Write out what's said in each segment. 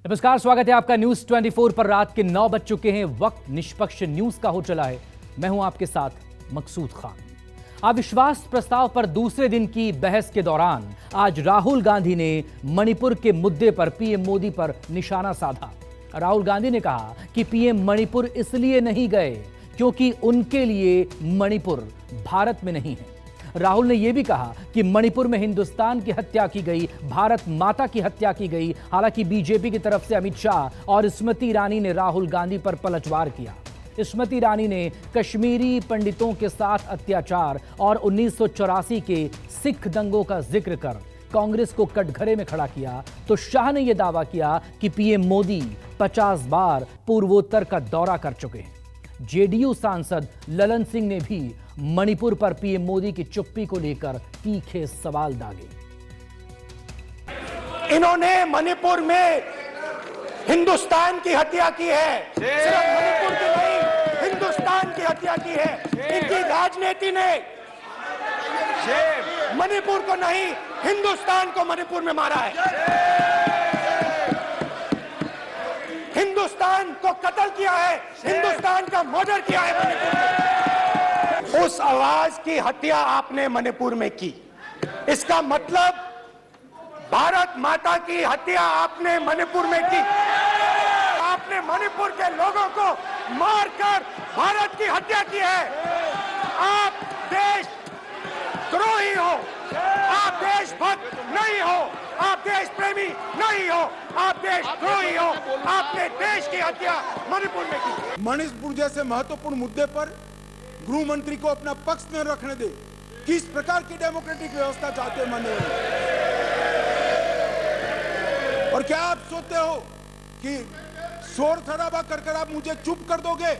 नमस्कार, स्वागत है आपका न्यूज 24 पर। रात के 9 बज चुके हैं। वक्त निष्पक्ष न्यूज का हो चला है। मैं हूं आपके साथ मकसूद खान। अविश्वास प्रस्ताव पर दूसरे दिन की बहस के दौरान आज राहुल गांधी ने मणिपुर के मुद्दे पर पीएम मोदी पर निशाना साधा। राहुल गांधी ने कहा कि पीएम मणिपुर इसलिए नहीं गए क्योंकि उनके लिए मणिपुर भारत में नहीं है। राहुल ने यह भी कहा कि मणिपुर में हिंदुस्तान की हत्या की गई, भारत माता की हत्या की गई। हालांकि बीजेपी की तरफ से अमित शाह और स्मृति ईरानी ने राहुल गांधी पर पलटवार किया। स्मृति ईरानी ने कश्मीरी पंडितों के साथ अत्याचार और 1984 के सिख दंगों का जिक्र कर कांग्रेस को कटघरे में खड़ा किया, तो शाह ने यह दावा किया कि पीएम मोदी 50 बार पूर्वोत्तर का दौरा कर चुके हैं। जेडीयू सांसद ललन सिंह ने भी मणिपुर पर पीएम मोदी की चुप्पी को लेकर तीखे सवाल दागे। इन्होंने मणिपुर में हिंदुस्तान की हत्या की है, सिर्फ मणिपुर की नहीं, हिंदुस्तान की हत्या की है। इनकी राजनीति ने मणिपुर को नहीं, हिंदुस्तान को मणिपुर में मारा है। हिंदुस्तान को कत्ल किया है, हिंदुस्तान का मर्डर किया है मणिपुर में। उस आवाज की हत्या आपने मणिपुर में की, इसका मतलब भारत माता की हत्या आपने मणिपुर में की। आपने मणिपुर के लोगों को मारकर भारत की हत्या की है। आप देशद्रोही हो, आप देशभक्त नहीं हो, आप देश प्रेमी नहीं हो, आप देशद्रोही हो। आपने देश की हत्या मणिपुर में की। मणिपुर जैसे महत्वपूर्ण मुद्दे पर गृह मंत्री को अपना पक्ष न रखने दे। किस प्रकार की डेमोक्रेटिक व्यवस्था चाहते हैं मणिपुर? और क्या आप सोचते हो कि शोर शराबा कर आप मुझे चुप कर दोगे?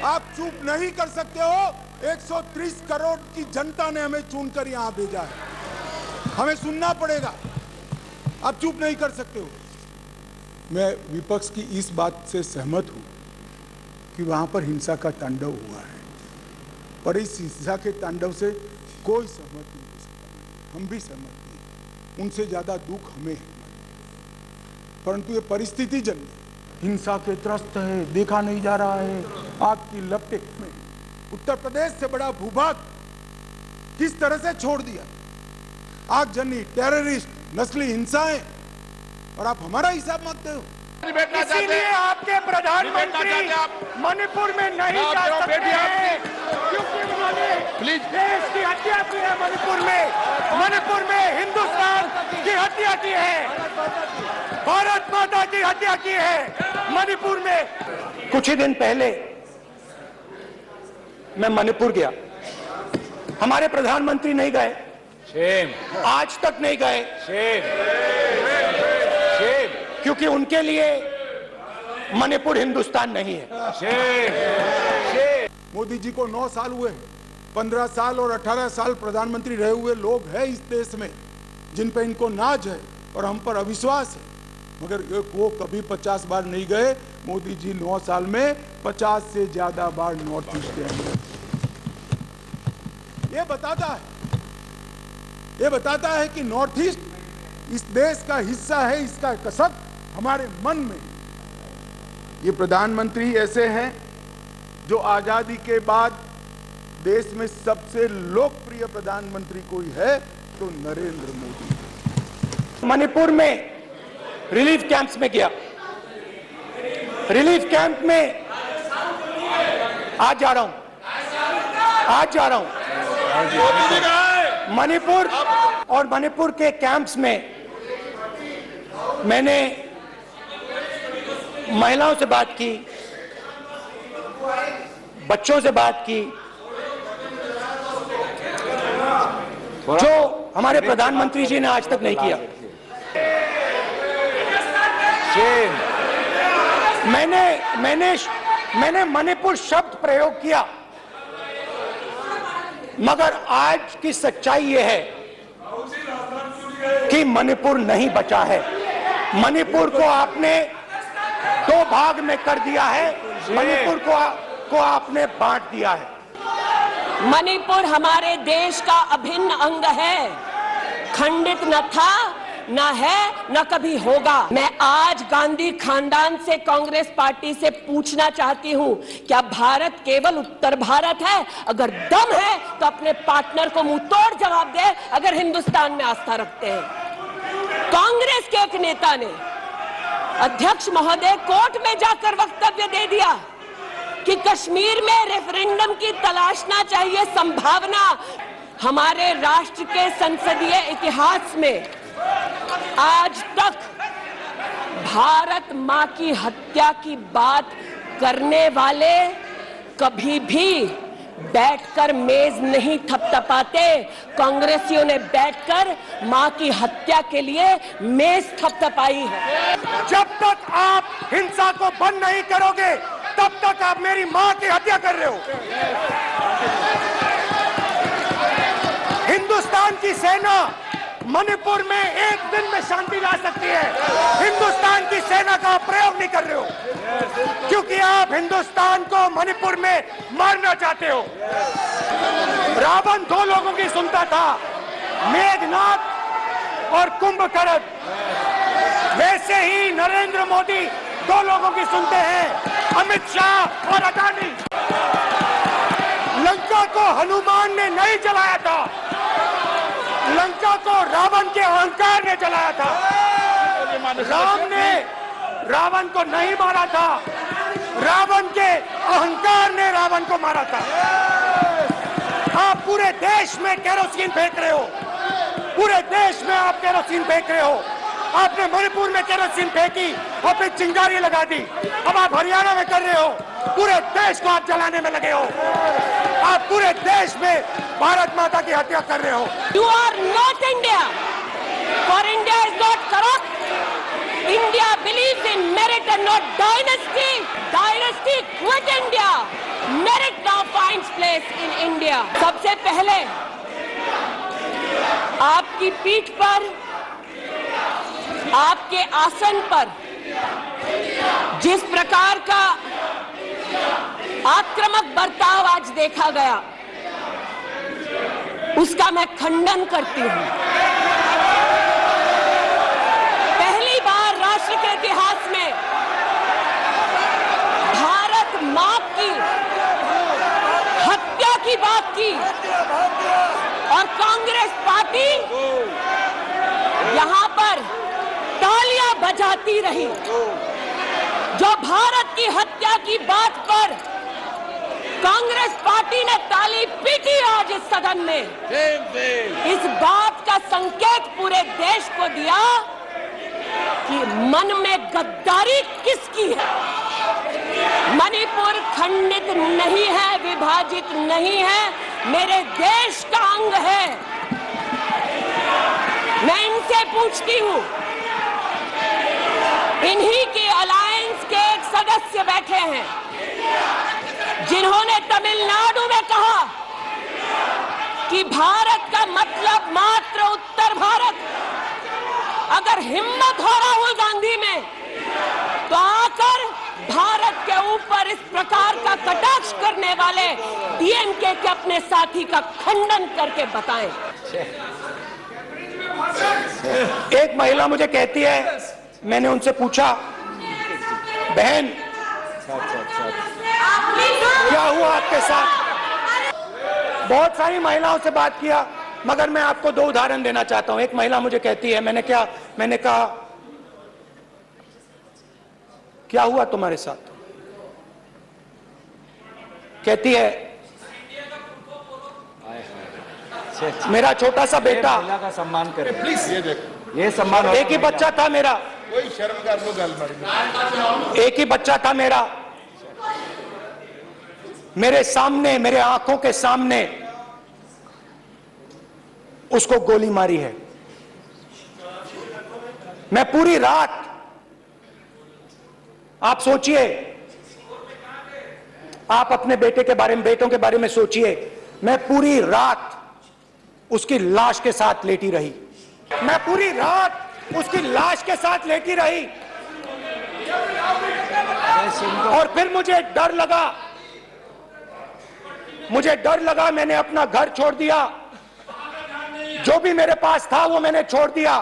आप चुप नहीं कर सकते हो। 130 करोड़ की जनता ने हमें चुनकर यहां भेजा है, हमें सुनना पड़ेगा। आप चुप नहीं कर सकते हो। मैं विपक्ष की इस बात से सहमत हूं कि वहां पर हिंसा का तांडव हुआ है, और इस हिंसा के तांडव से कोई सहमत नहीं हो सकता। हम भी सहमत नहीं, उनसे ज्यादा दुख हमें है। परंतु ये परिस्थिति जन्य हिंसा के त्रस्त है, देखा नहीं जा रहा है। आपकी लपेट में उत्तर प्रदेश से बड़ा भूभाग किस तरह से छोड़ दिया। आगजनी, टेररिस्ट, नस्ली हिंसाएं, और आप हमारा हिसाब मांगते हो। इसीलिए आपके प्रधानमंत्री मणिपुर में नहीं जा सकते हैं, क्योंकि उन्होंने देश की हत्या की है। मणिपुर में हिंदुस्तान की हत्या की है, भारत माता की हत्या की है मणिपुर में। कुछ ही दिन पहले मैं मणिपुर गया, हमारे प्रधानमंत्री नहीं गए, आज तक नहीं गए, क्योंकि उनके लिए मणिपुर हिंदुस्तान नहीं है। मोदी जी को 9 साल हुए, 15 साल और 18 साल प्रधानमंत्री रहे हुए लोग हैं इस देश में जिन पर इनको नाज है और हम पर अविश्वास है, मगर वो कभी 50 बार नहीं गए। मोदी जी 9 साल में 50 से ज्यादा बार नॉर्थ ईस्ट गए। ये बताता है कि नॉर्थ ईस्ट इस देश का हिस्सा है, इसका कसब हमारे मन में। ये प्रधानमंत्री ऐसे हैं जो आजादी के बाद देश में सबसे लोकप्रिय प्रधानमंत्री कोई है तो नरेंद्र मोदी। मणिपुर में रिलीफ कैंप्स में गया, रिलीफ कैंप में आज जा रहा हूं मणिपुर, और मणिपुर के कैंप्स में मैंने महिलाओं से बात की, बच्चों से बात की, जो हमारे प्रधानमंत्री जी ने आज तक नहीं किया। मैंने मणिपुर शब्द प्रयोग किया, मगर आज की सच्चाई यह है कि मणिपुर नहीं बचा है। मणिपुर को आपने 2 भाग में कर दिया है, मणिपुर को आपने बांट दिया है। मणिपुर हमारे देश का अभिन्न अंग है, खंडित न था ना है, ना कभी होगा। मैं आज गांधी खानदान से, कांग्रेस पार्टी से पूछना चाहती हूं, क्या भारत केवल उत्तर भारत है? अगर दम है तो अपने पार्टनर को मुंह तोड़ जवाब दे, अगर हिंदुस्तान में आस्था रखते हैं। कांग्रेस के एक नेता ने अध्यक्ष महोदय कोर्ट में जाकर वक्तव्य दे दिया कि कश्मीर में रेफरेंडम की तलाशना चाहिए संभावना। हमारे राष्ट्र के संसदीय इतिहास में आज तक भारत मां की हत्या की बात करने वाले कभी भी बैठकर मेज नहीं थपथपाते। कांग्रेसियों ने बैठकर मां की हत्या के लिए मेज थपथपाई है। जब तक आप हिंसा को बंद नहीं करोगे, तब तक आप मेरी मां की हत्या कर रहे हो। हिंदुस्तान की सेना मणिपुर में एक दिन में शांति ला सकती है। हिंदुस्तान की सेना का प्रयोग नहीं कर रहे हो, क्योंकि आप हिंदुस्तान को मणिपुर में मारना चाहते हो। रावण दो लोगों की सुनता था, मेघनाथ और कुंभकर्ण। वैसे ही नरेंद्र मोदी दो लोगों की सुनते हैं, अमित शाह और अडानी। लंका को हनुमान ने नहीं जलाया था, लंका को रावण के अहंकार ने जलाया था। राम ने रावण को नहीं मारा था, रावण के अहंकार ने रावण को मारा था। आप पूरे देश में केरोसिन फेंक रहे हो, पूरे देश में आप केरोसिन फेंक रहे हो। आपने मणिपुर में केरोसिन फेंकी और फिर चिंगारी लगा दी। अब आप हरियाणा में कर रहे हो, पूरे देश को आप जलाने में लगे हो। आप पूरे देश में भारत माता की हत्या कर रहे हो। You are not India. For India is not corrupt. India believes in merit and not dynasty. Dynasty quit India. Merit now finds place in India. सबसे पहले आपकी पीठ पर, आपके आसन पर जिस प्रकार का आक्रामक बर्ताव आज देखा गया, उसका मैं खंडन करती हूं। पहली बार राष्ट्र के इतिहास में भारत मां की हत्या की बात की और कांग्रेस पार्टी यहां पर तालियां बजाती रही। जो भारत की हत्या की बात पर कांग्रेस पार्टी ने ताली पीटी आज इस सदन में, इस बात का संकेत पूरे देश को दिया कि मन में गद्दारी किसकी है। मणिपुर खंडित नहीं है, विभाजित नहीं है, मेरे देश का अंग है। मैं इनसे पूछती हूं, इन्हीं के अलायंस के एक सदस्य बैठे हैं जिन्होंने तमिलनाडु में कहा कि भारत का मतलब मात्र उत्तर भारत। अगर हिम्मत हो राहुल गांधी में तो आकर भारत के ऊपर इस प्रकार का कटाक्ष करने वाले डीएमके के अपने साथी का खंडन करके बताएं। एक महिला मुझे कहती है, मैंने उनसे पूछा, बहन क्या हुआ आपके साथ? बहुत सारी महिलाओं से बात किया, मगर मैं आपको दो उदाहरण देना चाहता हूं। एक महिला मुझे कहती है, मैंने कहा क्या हुआ तुम्हारे साथ? कहती है, मेरा छोटा सा बेटा, महिला का सम्मान करें प्लीज। ये देखो, ये सम्मान, एक ही बच्चा था मेरा, कोई शर्म कर लो गल एक ही बच्चा था मेरा, मेरे सामने, मेरे आंखों के सामने उसको गोली मारी है। मैं पूरी रात, आप सोचिए, आप अपने बेटे के बारे में, बेटों के बारे में सोचिए, मैं पूरी रात उसकी लाश के साथ लेटी रही। मैं पूरी रात उसकी लाश के साथ लेटी रही और फिर मुझे डर लगा, मैंने अपना घर छोड़ दिया, जो भी मेरे पास था वो मैंने छोड़ दिया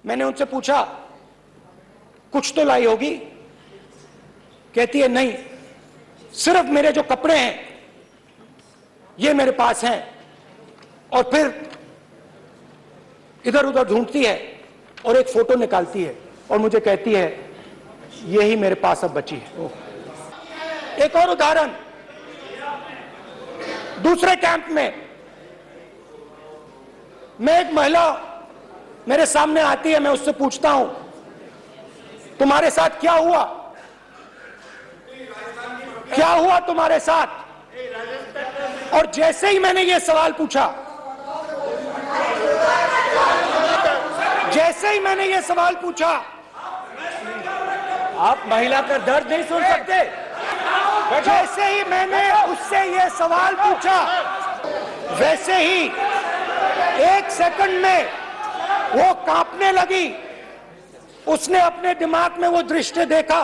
मैंने उनसे पूछा कुछ तो लाई होगी, कहती है नहीं, सिर्फ मेरे जो कपड़े हैं ये मेरे पास हैं। और फिर इधर उधर ढूंढती है और एक फोटो निकालती है और मुझे कहती है यही मेरे पास अब बची है। एक और उदाहरण, दूसरे कैंप में मैं एक महिला मेरे सामने आती है, मैं उससे पूछता हूं तुम्हारे साथ क्या हुआ, क्या हुआ तुम्हारे साथ? और जैसे ही मैंने यह सवाल पूछा, जैसे ही मैंने यह सवाल पूछा, आप महिला का दर्द नहीं सुन सकते? जैसे ही मैंने उससे यह सवाल पूछा, वैसे ही एक सेकंड में वो कांपने लगी। उसने अपने दिमाग में वो दृश्य देखा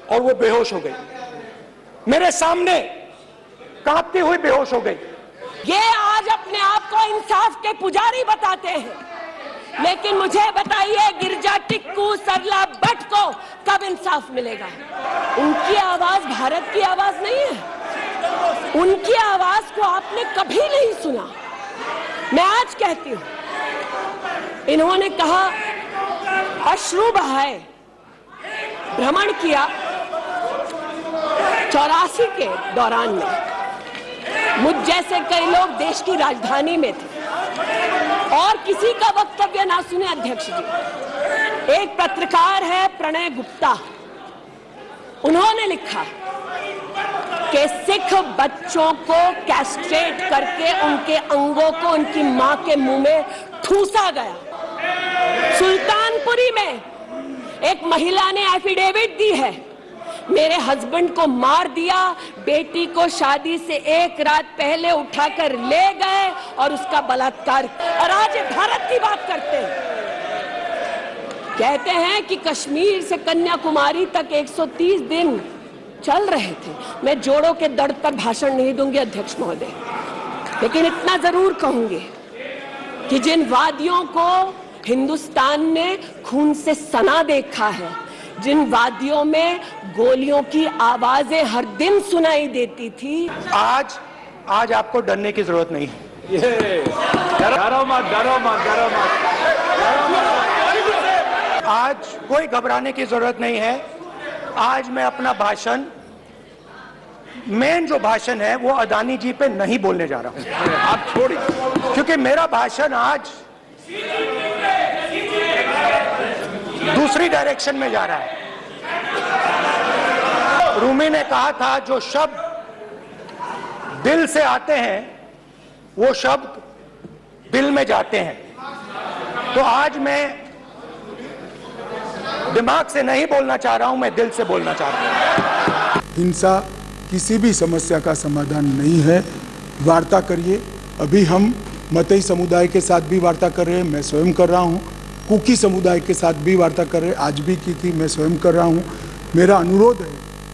और वो बेहोश हो गई, मेरे सामने कांपती हुई बेहोश हो गई। ये आज अपने आप को इंसाफ के पुजारी बताते हैं, लेकिन मुझे बताइए गिरजा टिक्कू सरला भट्ट को कब इंसाफ मिलेगा? उनकी आवाज भारत की आवाज नहीं है, उनकी आवाज को आपने कभी नहीं सुना। मैं आज कहती हूं, इन्होंने कहा अश्रु बहाए, भ्रमण किया 84 के दौरान में। मुझ जैसे कई लोग देश की राजधानी में थे और किसी का वक्तव्य ना सुने। अध्यक्ष जी, एक पत्रकार है प्रणय गुप्ता, उन्होंने लिखा कि सिख बच्चों को कैस्ट्रेट करके उनके अंगों को उनकी मां के मुंह में ठूसा गया। सुल्तानपुरी में एक महिला ने एफिडेविट दी है, मेरे हस्बैंड को मार दिया, बेटी को शादी से एक रात पहले उठाकर ले गए और उसका बलात्कार। और आज भारत की बात करते हैं, कहते हैं कि कश्मीर से कन्याकुमारी तक 130 दिन चल रहे थे। मैं जोड़ों के दर्द पर भाषण नहीं दूंगी अध्यक्ष महोदय, लेकिन इतना जरूर कहूंगी कि जिन वादियों को हिंदुस्तान ने खून से सना देखा है, जिन वादियों में गोलियों की आवाजें हर दिन सुनाई देती थी, आज आपको डरने की जरूरत नहीं है। डरो मत, डरो मत, डरो मत। आज कोई घबराने की जरूरत नहीं है। आज मैं अपना भाषण, मेन जो भाषण है वो अदानी जी पे नहीं बोलने जा रहा हूं। आप छोड़िए, क्योंकि मेरा भाषण आज दूसरी डायरेक्शन में जा रहा है। रूमी ने कहा था जो शब्द दिल से आते हैं वो शब्द दिल में जाते हैं। तो आज मैं दिमाग से नहीं बोलना चाह रहा हूं, मैं दिल से बोलना चाह रहा हूं। हिंसा किसी भी समस्या का समाधान नहीं है। वार्ता करिए। अभी हम मतई समुदाय के साथ भी वार्ता कर रहे हैं, मैं स्वयं कर रहा हूं। कुकी समुदाय के साथ भी वार्ता कर रहे हैं, आज भी की थी, मैं स्वयं कर रहा हूं। मेरा अनुरोध है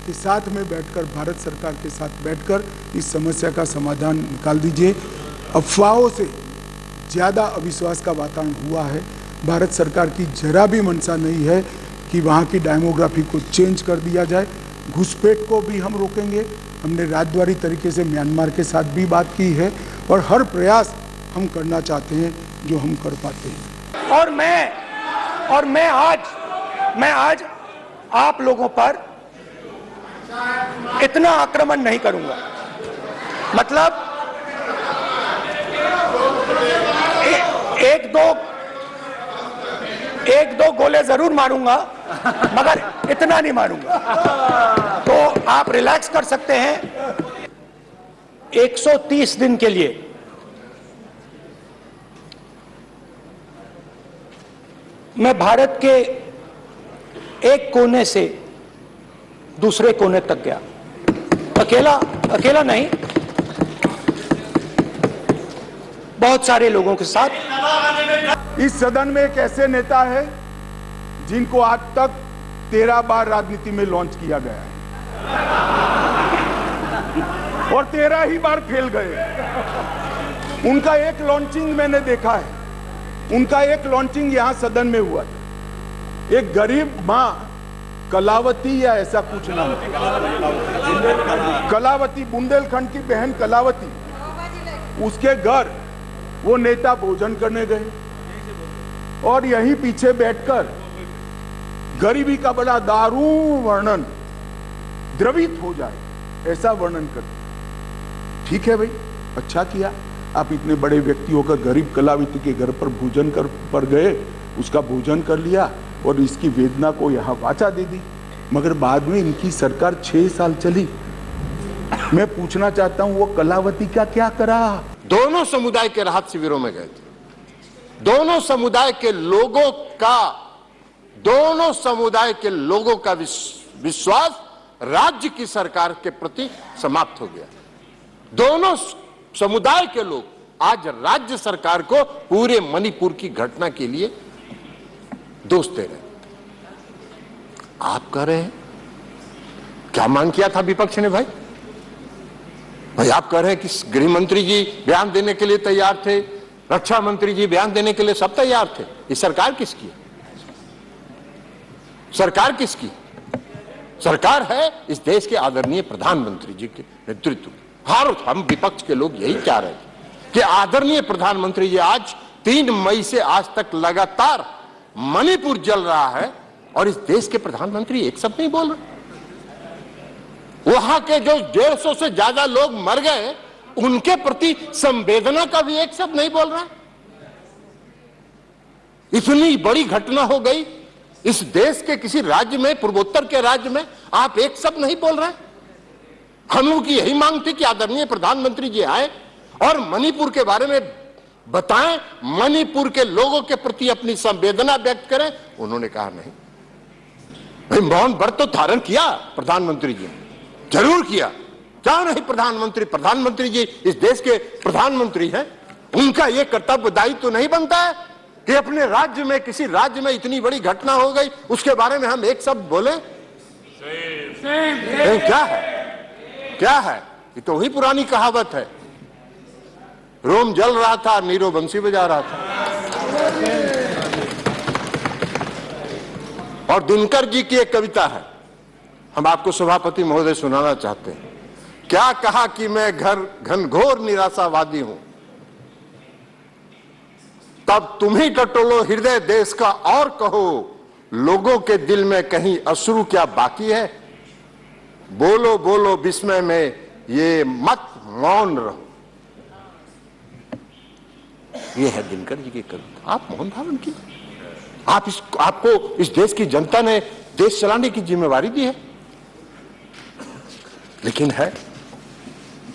कि साथ में बैठकर, भारत सरकार के साथ बैठकर इस समस्या का समाधान निकाल दीजिए। अफवाहों से ज़्यादा अविश्वास का वातावरण हुआ है। भारत सरकार की जरा भी मंशा नहीं है कि वहाँ की डेमोग्राफी को चेंज कर दिया जाए। घुसपैठ को भी हम रोकेंगे। हमने राजद्वारी तरीके से म्यांमार के साथ भी बात की है और हर प्रयास हम करना चाहते हैं जो हम कर पाते हैं। और मैं आज आप लोगों पर इतना आक्रमण नहीं करूंगा। मतलब एक दो गोले जरूर मारूंगा, मगर इतना नहीं मारूंगा। तो आप रिलैक्स कर सकते हैं। 130 दिन के लिए मैं भारत के एक कोने से दूसरे कोने तक गया, अकेला नहीं, बहुत सारे लोगों के साथ। इस सदन में एक ऐसे नेता है जिनको आज तक 13 बार राजनीति में लॉन्च किया गया है और 13 ही बार फेल गए। उनका एक लॉन्चिंग मैंने देखा है, उनका एक लॉन्चिंग यहां सदन में हुआ था। एक गरीब मां कलावती या ऐसा कुछ नाम, कलावती, बुंदेलखंड की बहन कलावती, उसके घर वो नेता भोजन करने गए और यहीं पीछे बैठकर गरीबी का बड़ा दारुण वर्णन, द्रवित हो जाए ऐसा वर्णन करते। ठीक है भाई, अच्छा किया, आप इतने बड़े व्यक्ति होकर गरीब कलावती के घर पर भोजन पर गए, उसका भोजन कर लिया और इसकी वेदना को यहाँ वाचा दे दी। मगर बाद में इनकी सरकार 6 साल चली। मैं पूछना चाहता हूं वो कलावती का क्या करा? दोनों समुदाय के राहत शिविरों में गए थे। दोनों समुदाय के लोगों का विश्वास राज्य की सरकार के प्रति समाप्त हो गया। दोनों समुदाय के लोग आज राज्य सरकार को पूरे मणिपुर की घटना के लिए दोष दे रहे हैं। आप कह रहे हैं क्या मांग किया था विपक्ष ने? भाई आप कह रहे हैं कि गृह मंत्री जी बयान देने के लिए तैयार थे, रक्षा मंत्री जी बयान देने के लिए सब तैयार थे। ये सरकार किसकी है? सरकार किसकी? सरकार है इस देश के आदरणीय प्रधानमंत्री जी के नेतृत्व में। हम विपक्ष के लोग यही चाह रहे थे कि आदरणीय प्रधानमंत्री जी आज 3 मई से आज तक लगातार मणिपुर जल रहा है और इस देश के प्रधानमंत्री एक शब्द नहीं बोल रहे। वहां के जो 150 से ज्यादा लोग मर गए उनके प्रति संवेदना का भी एक शब्द नहीं बोल रहा। इतनी बड़ी घटना हो गई इस देश के किसी राज्य में, पूर्वोत्तर के राज्य में, आप एक शब्द नहीं बोल रहे। हम लोग की यही मांग थी कि आदरणीय प्रधानमंत्री जी आए और मणिपुर के बारे में बताएं, मणिपुर के लोगों के प्रति अपनी संवेदना व्यक्त करें। उन्होंने कहा नहीं। भाई मौन व्रत तो धारण किया प्रधानमंत्री जी, जरूर किया, क्या नहीं? प्रधानमंत्री जी इस देश के प्रधानमंत्री हैं। उनका यह कर्तव्य दायित्व तो नहीं बनता है कि अपने राज्य में, किसी राज्य में इतनी बड़ी घटना हो गई उसके बारे में हम एक शब्द बोले? क्या है? ये तो वही पुरानी कहावत है, रोम जल रहा था, नीरो बंसी बजा रहा था। और दिनकर जी की एक कविता है, हम आपको सभापति महोदय सुनाना चाहते हैं। क्या कहा कि मैं घनघोर निराशावादी हूं, तब तुम ही टटोलो हृदय देश का और कहो, लोगों के दिल में कहीं अश्रु क्या बाकी है? बोलो बोलो विस्मय में ये मत मौन रहो। ये है दिनकर जी की कविता। आप मौन धारण कीजिए। आपको इस देश की जनता ने देश चलाने की जिम्मेवारी दी है, लेकिन है,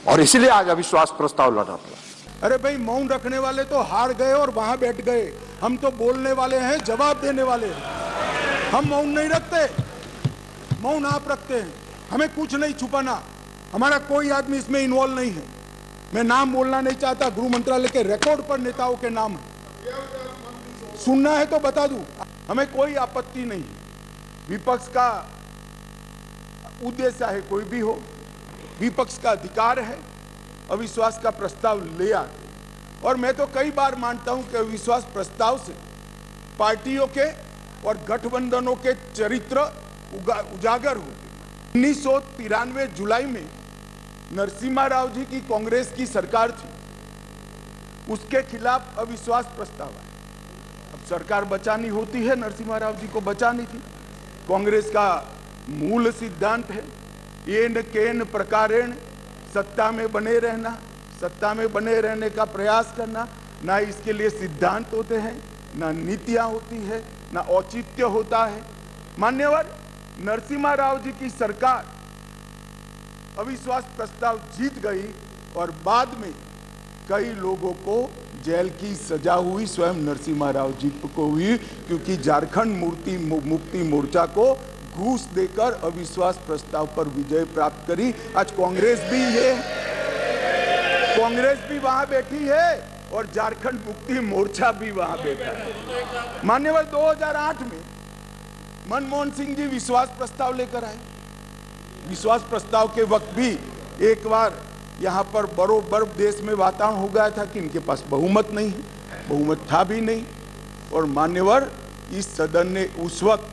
और इसलिए आज अविश्वास प्रस्ताव लड़ना पड़ा। अरे भाई, मौन रखने वाले तो हार गए और वहां बैठ गए। हम तो बोलने वाले हैं, जवाब देने वाले हैं। हम मौन नहीं रखते, मौन आप रखते हैं। हमें कुछ नहीं छुपाना, हमारा कोई आदमी इसमें इन्वॉल्व नहीं है। मैं नाम बोलना नहीं चाहता, गृह मंत्रालय के रिकॉर्ड पर नेताओं के नाम है। सुनना है तो बता दूं, हमें कोई आपत्ति नहीं है। विपक्ष का उद्देश्य है कोई भी हो, विपक्ष का अधिकार है अविश्वास का प्रस्ताव ले आए। और मैं तो कई बार मानता हूं कि अविश्वास प्रस्ताव से पार्टियों के और गठबंधनों के चरित्र उजागर होते। 1993 जुलाई में नरसिम्हा राव जी की कांग्रेस की सरकार थी, उसके खिलाफ अविश्वास प्रस्ताव आया। अब सरकार बचानी होती है, नरसिम्हा राव जी को बचानी थी। कांग्रेस का मूल सिद्धांत है येन केन प्रकारेण सत्ता में बने रहना, सत्ता में बने रहने का प्रयास करना। ना इसके लिए सिद्धांत होते हैं, ना नीतियां होती है, ना औचित्य होता है। मान्यवर नरसिम्हा राव जी की सरकार अविश्वास प्रस्ताव जीत गई और बाद में कई लोगों को जेल की सजा हुई, स्वयं नरसिम्हा राव जी को हुई, क्योंकि झारखंड मुक्ति मोर्चा को घूस देकर अविश्वास प्रस्ताव पर विजय प्राप्त करी। आज कांग्रेस भी वहां बैठी है और झारखंड मुक्ति मोर्चा भी वहां बैठा है। मान्यवर 2008 में मनमोहन सिंह जी विश्वास प्रस्ताव लेकर आए। विश्वास प्रस्ताव के वक्त भी एक बार यहाँ पर बरोबर देश में वातावरण हो गया था कि इनके पास बहुमत नहीं है, बहुमत था भी नहीं। और मान्यवर, इस सदन ने उस वक्त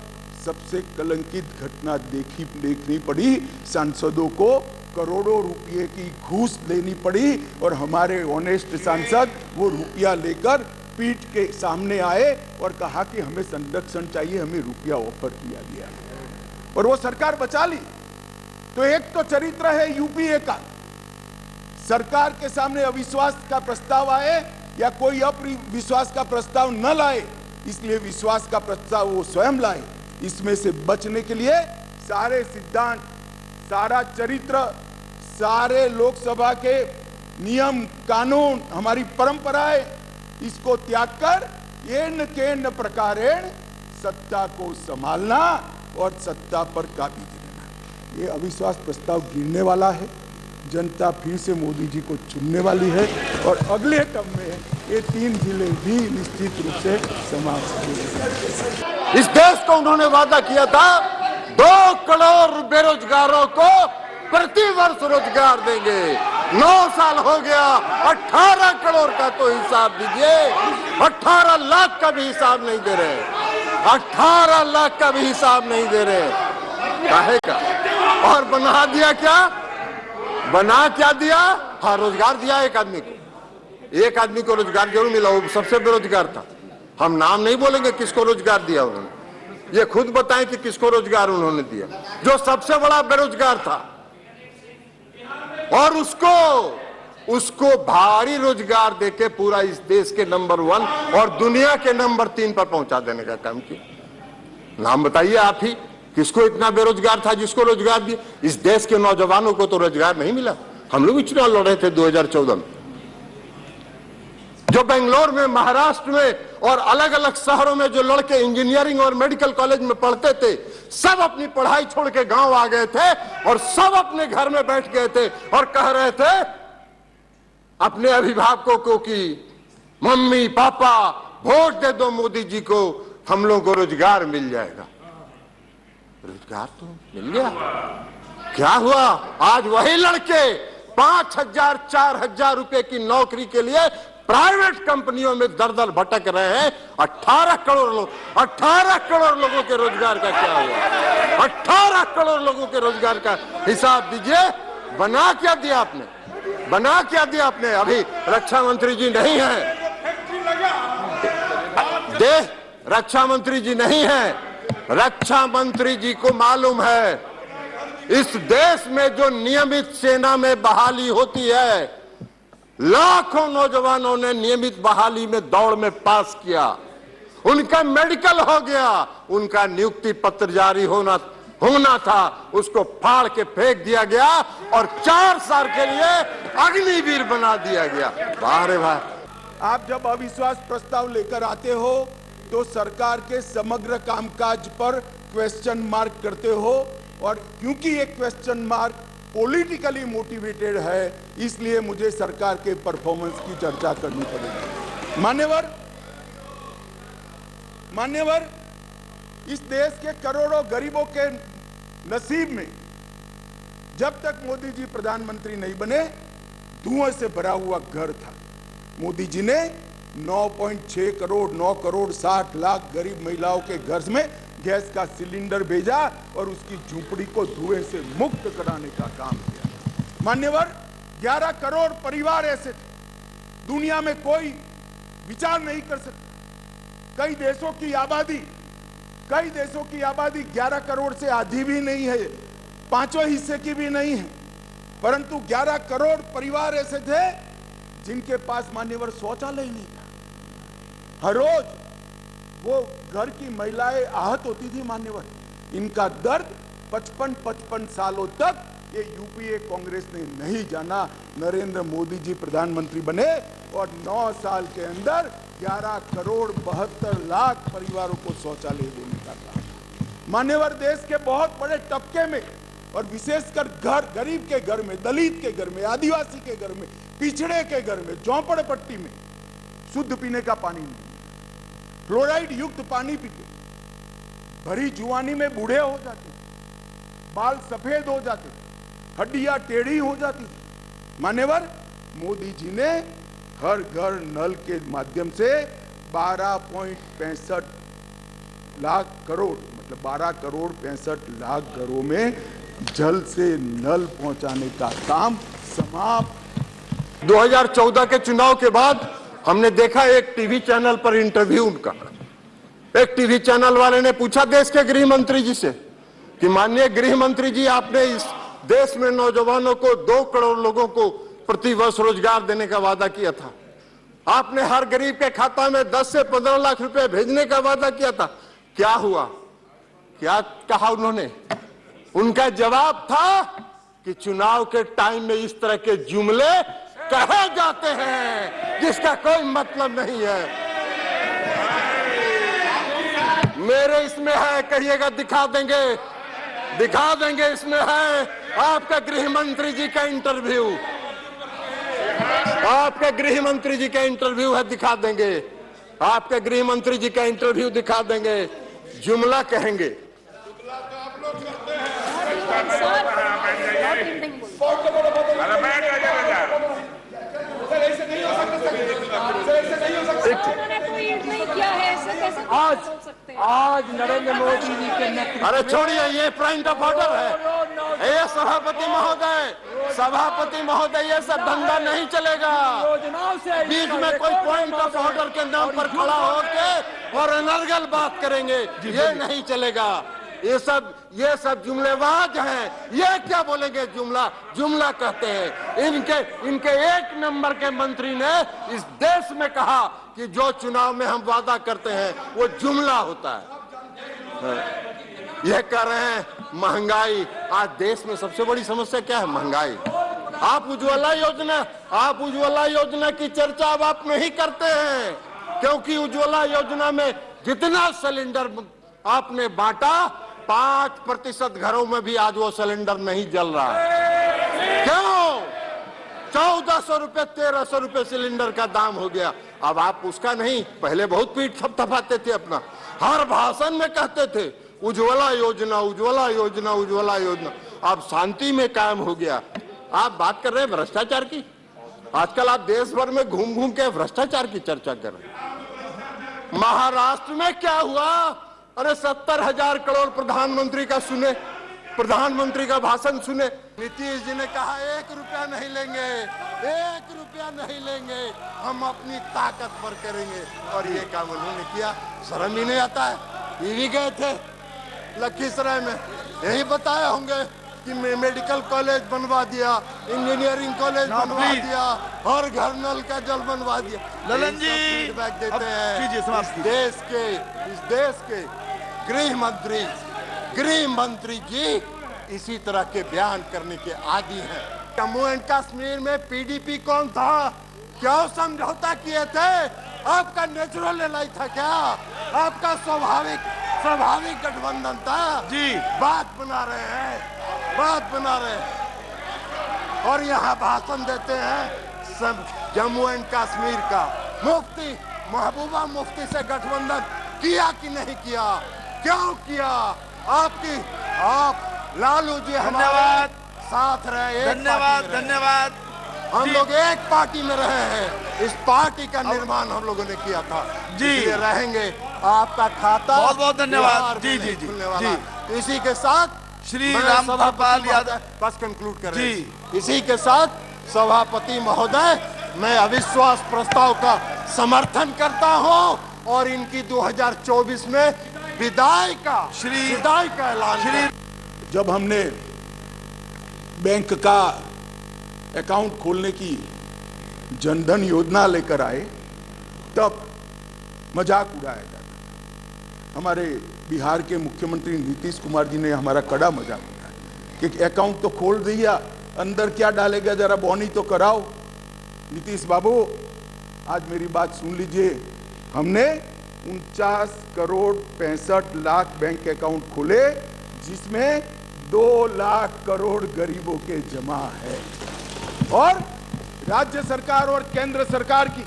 सबसे कलंकित घटना देखनी पड़ी। सांसदों को करोड़ों रुपए की घूस लेनी पड़ी और हमारे ऑनेस्ट सांसद वो रुपया लेकर पीठ के सामने आए और कहा कि हमें संरक्षण चाहिए, हमें रुपया ऑफर किया गया और वो सरकार बचा ली। तो एक तो चरित्र है यूपीए का, सरकार के सामने अविश्वास का प्रस्ताव आए या कोई अविश्वास का प्रस्ताव न लाए, इसलिए विश्वास का प्रस्ताव वो स्वयं लाए। इसमें से बचने के लिए सारे सिद्धांत, सारा चरित्र, सारे लोकसभा के नियम कानून, हमारी परंपराएं, इसको त्याग कर येन केन प्रकारेण सत्ता को संभालना और सत्ता पर काबिज रहना। ये अविश्वास प्रस्ताव गिरने वाला है, जनता फिर से मोदी जी को चुनने वाली है और अगले टर्म में ये 3 जिले भी निश्चित रूप से समाप्त होंगे। इस देश को उन्होंने वादा किया था 2 करोड़ बेरोजगारों को प्रति वर्ष रोजगार देंगे। 9 साल हो गया, 18 करोड़ का तो हिसाब दीजिए, 18 लाख का भी हिसाब नहीं दे रहे, 18 लाख का भी हिसाब नहीं दे रहे। काहे का? और बना दिया क्या? बना क्या दिया? हाँ, रोजगार दिया एक आदमी को रोजगार जरूर मिला, वो सबसे बेरोजगार था। हम नाम नहीं बोलेंगे किसको रोजगार दिया उन्होंने, ये खुद बताएं कि किसको रोजगार उन्होंने दिया, जो सबसे बड़ा बेरोजगार था। और उसको भारी रोजगार देके पूरा इस देश के नंबर 1 और दुनिया के नंबर 3 पर पहुंचा देने का काम किया। नाम बताइए आप ही, किसको इतना बेरोजगार था जिसको रोजगार दिया? इस देश के नौजवानों को तो रोजगार नहीं मिला। हम लोग चुनाव लड़ रहे थे 2014 में, जो बेंगलोर में, महाराष्ट्र में और अलग अलग शहरों में जो लड़के इंजीनियरिंग और मेडिकल कॉलेज में पढ़ते थे, सब अपनी पढ़ाई छोड़ के गांव आ गए थे और सब अपने घर में बैठ गए थे और कह रहे थे अपने अभिभावकों को कि मम्मी पापा वोट दे दो मोदी जी को, हम लोगों को रोजगार मिल जाएगा। रोजगार तो मिल गया। क्या हुआ? आज वही लड़के 5,000 4,000 रुपए की नौकरी के लिए प्राइवेट कंपनियों में दर-दर भटक रहे हैं। 18 करोड़ लोगों के रोजगार का क्या हुआ? 18 करोड़ लोगों के रोजगार का हिसाब दीजिए। बना क्या दिया आपने? अभी रक्षा मंत्री जी नहीं है, रक्षा मंत्री जी नहीं है। रक्षा मंत्री जी को मालूम है इस देश में जो नियमित सेना में बहाली होती है, लाखों नौजवानों ने नियमित बहाली में दौड़ में पास किया, उनका मेडिकल हो गया, उनका नियुक्ति पत्र जारी होना था, उसको फाड़ के फेंक दिया गया और 4 साल के लिए अग्निवीर बना दिया गया। वाह रे वाह। आप जब अविश्वास प्रस्ताव लेकर आते हो तो सरकार के समग्र कामकाज पर क्वेश्चन मार्क करते हो, और क्योंकि ये क्वेश्चन मार्क पॉलिटिकली मोटिवेटेड है, इसलिए मुझे सरकार के परफॉर्मेंस की चर्चा करनी पड़ेगी। मान्यवर, इस देश के करोड़ों गरीबों के नसीब में जब तक मोदी जी प्रधानमंत्री नहीं बने, धुएं से भरा हुआ घर था। मोदी जी ने 9.6 करोड़ 9 करोड़ 60 लाख गरीब महिलाओं के घर में गैस का सिलेंडर भेजा और उसकी झोपड़ी को धुएं से मुक्त कराने का काम किया। मान्यवर, 11 करोड़ परिवार ऐसे थे, दुनिया में कोई विचार नहीं कर सकता। कई देशों की आबादी 11 करोड़ से आधी भी नहीं है, 5वें हिस्से की भी नहीं है, परंतु 11 करोड़ परिवार ऐसे थे जिनके पास मान्यवर शौचालय नहीं था। हर रोज वो घर की महिलाएं आहत होती थी। मान्यवर, इनका दर्द 55 सालों तक ये यूपीए कांग्रेस ने नहीं जाना। नरेंद्र मोदी जी प्रधानमंत्री बने और 9 साल के अंदर 11 करोड़ 72 लाख परिवारों को शौचालय देने का काम। मान्यवर, देश के बहुत बड़े तबके में और विशेषकर गरीब के घर में, दलित के घर में, आदिवासी के घर में, पिछड़े के घर में, झोंपड़पट्टी में शुद्ध पीने का पानी नहीं, फ्लोराइड युक्त पानी पीते, भरी जुआनी में बूढ़े हो जाते, बाल सफेद हो जाते, हड्डियां टेढ़ी हो जाती थी, मान्यवर मोदी जी ने हर घर नल के माध्यम से 12.65 लाख करोड़ मतलब 12 करोड़ 65 लाख घरों में जल से नल पहुंचाने का काम समाप्त। 2014 के चुनाव के बाद हमने देखा एक टीवी चैनल पर इंटरव्यू उनका। एक टीवी चैनल वाले ने पूछा देश के गृह मंत्री जी से कि माननीय गृह मंत्री जी, आपने इस देश में नौजवानों को 2 करोड़ लोगों को प्रति वर्ष रोजगार देने का वादा किया था। आपने हर गरीब के खाता में 10 से 15 लाख रुपए भेजने का वादा किया था। क्या हुआ? क्या कहा उन्होंने? उनका जवाब था कि चुनाव के टाइम में इस तरह के जुमले कहे जाते हैं जिसका कोई मतलब नहीं है। मेरे इसमें है, कहिएगा दिखा देंगे इसमें है आपका गृह मंत्री जी का इंटरव्यू। आपके गृह मंत्री जी का इंटरव्यू है, दिखा देंगे। आपके गृह मंत्री जी का इंटरव्यू दिखा देंगे। जुमला कहेंगे। आज नरेंद्र मोदी जी के नेतृत्व। अरे छोड़िए, ये पॉइंट ऑफ ऑर्डर है। ये सभापति महोदय ये सब धंधा नहीं चलेगा। बीच में कोई पॉइंट ऑफ ऑर्डर के नाम पर खड़ा होके और अनर्गल बात करेंगे, ये नहीं चलेगा। ये सब जुमलेबाज हैं। ये क्या बोलेंगे? जुमला कहते हैं। इनके 1 नंबर के मंत्री ने इस देश में कहा कि जो चुनाव में हम वादा करते हैं वो जुमला होता है। ये कह रहे हैं महंगाई। आज देश में सबसे बड़ी समस्या क्या है? महंगाई। आप उज्ज्वला योजना की चर्चा अब आप नहीं करते हैं, क्योंकि उज्ज्वला योजना में जितना सिलेंडर आपने बांटा, 5% घरों में भी आज वो सिलेंडर नहीं जल रहा है। क्यों? 1400 रुपए 1300 रुपए सिलेंडर का दाम हो गया। अब आप उसका नहीं, पहले बहुत पीठ थपथपाते थे, अपना हर भाषण में कहते थे उज्ज्वला योजना। अब शांति में कायम हो गया। आप बात कर रहे हैं भ्रष्टाचार की। आजकल आप देश भर में घूम घूम के भ्रष्टाचार की चर्चा कर रहे हैं। महाराष्ट्र में क्या हुआ? अरे 70,000 करोड़ प्रधानमंत्री का भाषण सुने। नीतीश जी ने कहा 1 रुपया नहीं लेंगे, हम अपनी ताकत पर करेंगे। और ये काम उन्होंने किया। शर्म ही नहीं आता है। ये भी गए थे लखीसराय में, यही बताए होंगे कि मेडिकल कॉलेज बनवा दिया, इंजीनियरिंग कॉलेज बनवा दिया, हर घर नल का जल बनवा दिया। ललन जी फीडबैक देते हैं। इस देश के गृह मंत्री जी इसी तरह के बयान करने के आदी हैं। जम्मू एंड कश्मीर में पीडीपी कौन था? क्यों समझौता किए थे? आपका नेचुरल एलाई था क्या? आपका स्वाभाविक गठबंधन था जी। बात बना रहे हैं और यहाँ भाषण देते हैं सब जम्मू एंड कश्मीर का। मुफ्ती महबूबा मुफ्ती से गठबंधन किया कि नहीं किया? क्यों किया? आप लालू जी हमारे साथ रहे। धन्यवाद। हम लोग एक पार्टी में रहे हैं। इस पार्टी का निर्माण हम लोगों ने किया था जी। रहेंगे। आपका खाता बहुत धन्यवाद जी। इसी के साथ श्री रामपाल यादव बस कंक्लूड कर रहे हैं। इसी के साथ सभापति महोदय, मैं अविश्वास प्रस्ताव का समर्थन करता हूं और इनकी 2024 में विदाई का ऐलान। जब हमने बैंक का अकाउंट खोलने की जनधन योजना लेकर आए, तब मजाक उड़ाया जाता था। हमारे बिहार के मुख्यमंत्री नीतीश कुमार जी ने हमारा कड़ा मजाक उड़ाया कि अकाउंट तो खोल दिया, अंदर क्या डालेगा, जरा बॉनी तो कराओ। नीतीश बाबू, आज मेरी बात सुन लीजिए। हमने 49 करोड़ 65 लाख बैंक अकाउंट खोले, जिसमें 2 लाख करोड़ गरीबों के जमा है। और राज्य सरकार और केंद्र सरकार की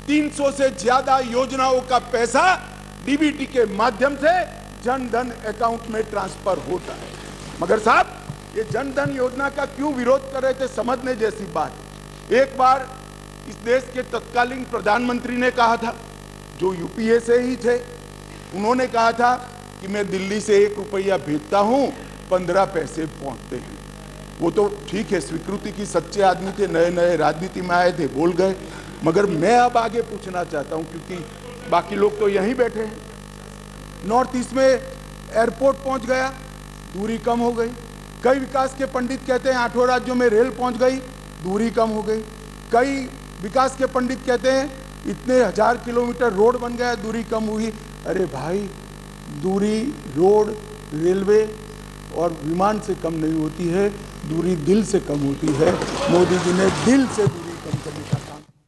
300 से ज्यादा योजनाओं का पैसा डीबीटी के माध्यम से जन धन अकाउंट में ट्रांसफर होता है। मगर साहब, ये जन धन योजना का क्यों विरोध कर रहे थे, समझने जैसी बात। एक बार इस देश के तत्कालीन प्रधानमंत्री ने कहा था, जो यूपीए से ही थे, उन्होंने कहा था कि मैं दिल्ली से 1 रुपया भेजता हूं, 15 पैसे पहुंचते हैं। वो तो ठीक है, स्वीकृति की सच्चे आदमी थे, नए नए राजनीति में आए थे, बोल गए। मगर मैं अब आगे पूछना चाहता हूं, क्योंकि बाकी लोग तो यहीं बैठे हैं। नॉर्थ ईस्ट में एयरपोर्ट पहुंच गया, दूरी कम हो गई। कई विकास के पंडित कहते हैं 8 राज्यों में रेल पहुंच गई, दूरी कम हो गई। कई विकास के पंडित कहते हैं इतने 1000 किलोमीटर रोड बन गया, दूरी कम हुई। अरे भाई, दूरी रोड, रेलवे और विमान से कम नहीं होती है, दूरी दिल से कम होती है। मोदी जी ने दिल से